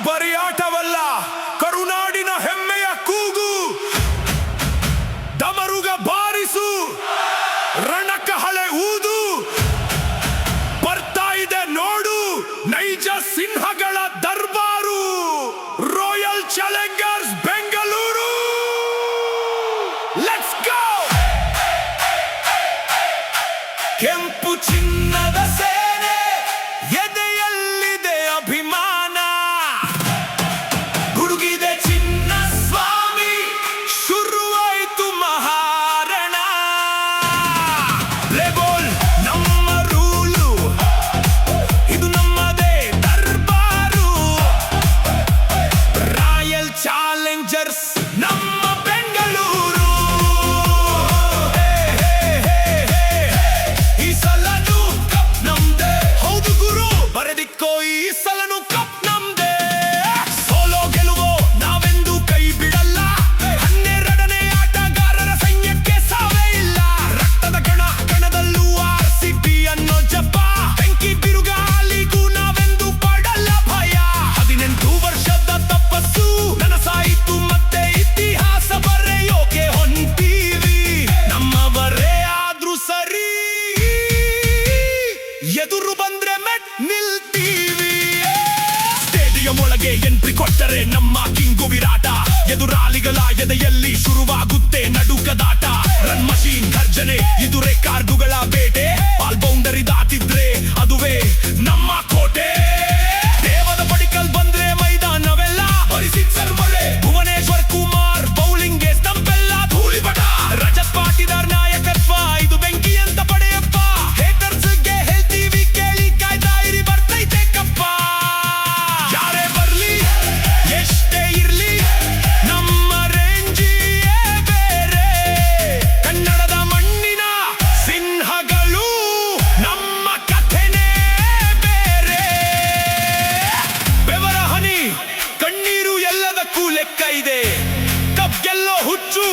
ಬರೀ ಆಟವಲ್ಲ, ಕರುನಾಡಿನ ಹೆಮ್ಮೆಯ ಕೂಗು. ಡಮರುಗ ಬಾರಿಸು, ರಣಕಹಳೆ ಊದು, ಬರ್ತಾ ಇದೆ ನೋಡು ನೈಜ ಸಿಂಹಗಳ ದರ್ಬಾರು. Royal challengers Bengaluru. Let's go. ಕೆಂಪು ಚಿನ್ನದ ಸೇನೆ, ಎದೆಯಲ್ಲಿದೆ ಅಭಿಮಾನ. ಗುಡುಗಿದೆ ಚಿನ್ನ ಸ್ವಾಮಿ, ಶುರುವಾಯಿತು ಮಹಾರಣ. ಲೇಬೋಲ್ ನಮ್ಮ ರೂಲು, ಇದು ನಮ್ಮದೇ ದರ್ಬಾರು. ರಾಯಲ್ ಚಾಲೆಂಜರ್ಸ್ ನಮ್ಮ ಬೆಂಗಳೂರು. ಈ ಸಲನು ಕಪ್ ನಮ್ದೇ. ಹೌದು ಗುರು, ಬರೆದಿಕ್ಕೋ ಈ ಸಲನು ಕಪ್ ನಮ್ದೇ. ಸೋಲೋ ಗೆಲುವೋ ನಾವೆಂದು ಕೈ ಬಿಡಲ್ಲ. 12ನೇ ಆಟಗಾರರ ಸೈನ್ಯಕ್ಕೆ ಸಾವೇ ಇಲ್ಲ. ರಕ್ತದ ಕಣದಲ್ಲೂ RCB ಅನ್ನೋ ಜಪ. ಬೆಂಕಿ ಬಿರುಗಾಳಿಗೂ ನಾವೆಂದು ಪಡಲ್ಲ ಭಯ. 18 ವರ್ಷದ ತಪಸ್ಸು ನನಸಾಯಿತು, ಮತ್ತೆ ಇತಿಹಾಸ ಬರೆಯೋಕೆ ಹೊಂಟೀವಿ. ನಮ್ಮವರೇ ಆದ್ರೂ ಸರಿ, ಎದುರು ಬಂದ್ರೆ ಮೆಟ್ ನಿಲ್ತೀವಿ. ಸ್ಟೇಡಿಯಂ ಒಳಗೆ ಎಂಟ್ರಿ ಕೊಟ್ಟರೆ ನಮ್ಮ ಕಿಂಗು ವಿರಾಟ. ಎದುರಾಳಿಗಳ ಎದೆಯಲ್ಲಿ ಶುರುವಾಗುತ್ತೆ ನಡುಕದಾಟ. ರನ್ ಮಷೀನ್ ಗರ್ಜನೆ, ಇದು ರೆಕಾರ್ಡುಗಳ ಬೇಟೆ. ಬಾಲ್ ಬೌಂಡರಿ ದಾಟಿದ್ರೆ ಅದುವೇ ನಮ್ಮ ಕೋಟೆ. ದೇವದ ಪಡಿಕಲ್ ಬಂದ್ರೆ ಮೈದಾನವೆಲ್ಲ ಬರೀ ಸಿಕ್ಸರ್ ಮಳೆ. ಭುವನೇಶ್ವರ್ ಕುಮಾರ್ ಬೌಲಿಂಗ್ಗೆ ಸ್ಟಂಪೆಲ್ಲ ಧೂಳಿಪಟ. ರಜತ್ ಪಾಟಿದಾರ್ ನಾಯಕತ್ವ, ಇದು ಬೆಂಕಿ ಅಂತ ಪಡೆಯಪ್ಪ. ಹೇಟರ್ಸ್ಗೆ ಹೇಳ್ತೀವಿ ಕೇಳಿ, ಕಾಯ್ತಾ ಇರಿ ಬರ್ತೈತೆ ಕಪ್ಪ. ಯಾರೇ ಬರ್ಲಿ, ಎಷ್ಟೇ ಇರ್ಲಿ, ನಮ್ಮ ರೇಂಜಿಯೇ ಬೇರೆ. ಕನ್ನಡದ ಮಣ್ಣಿನ ಸಿಂಹಗಳು, ನಮ್ಮ ಕಥೆನೇ ಬೇರೆ. ಬೆವರ ಹನಿ, ಕಣ್ಣೀರು ಎಲ್ಲದಕ್ಕೂ ಲೆಕ್ಕ ಇದೆ. ಕಪ್ ಗೆಲ್ಲೋ ಹುಚ್ಚು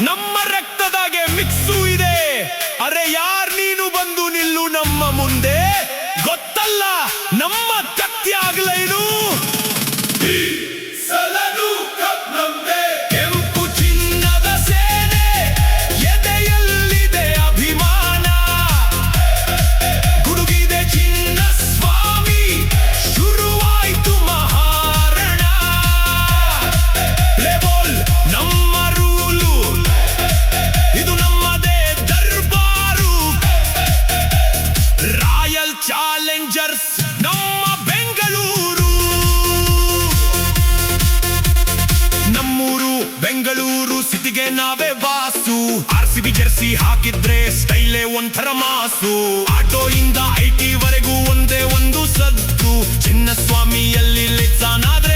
ನಮ್ಮ ರಕ್ತದಾಗೆ ಮಿಕ್ಸು ಇದೆ. ಅರೆ ಯಾರ್ ನೀನು ಬಂದು ನಿಲ್ಲು ನಮ್ಮ ಮುಂದೆ. ಗೊತ್ತಲ್ಲ ನಮ್ಮ ಕತ್ಯಾಗ್ಲೇನು. ಸಲನು ಕಪ್ ನಮ್ದೇ. ಕೆಂಪು ಚಿನ್ನದ ಸೇನೆ, ಎದೆಯಲ್ಲಿದೆ ಅಭಿಮಾನ. ಗುಡುಗಿದೆ ಚಿನ್ನ ಸ್ವಾಮಿ, ಶುರುವಾಯಿತು ಮಹಾರಣ. ಲೇಬೋಲ್ ನಮ್ಮ ರೂಲು, ಇದು ನಮ್ಮದೇ ದರ್ಬಾರು. ರಾಯಲ್ ಚಾಲೆಂಜರ್ಸ್ ನಮ್ಮ ಬೆಂಗಳೂರು. ನಮ್ಮೂರು ಬೆಂಗಳೂರು ಸಿಟಿಗೆ ನಾವೇ ಬಾಸು. RCB ಜೆರ್ಸಿ ಹಾಕಿದ್ರೆ ಸ್ಟೈಲೇ ಒಂಥರ ಮಾಸು. ಆಟೋ ಇಂದ IT ವರೆಗೂ ಒಂದೇ ಒಂದು ಸದ್ದು. ಚಿನ್ನಸ್ವಾಮಿಯಲ್ಲಿ ಲಿಟ್ಸಾನಾದ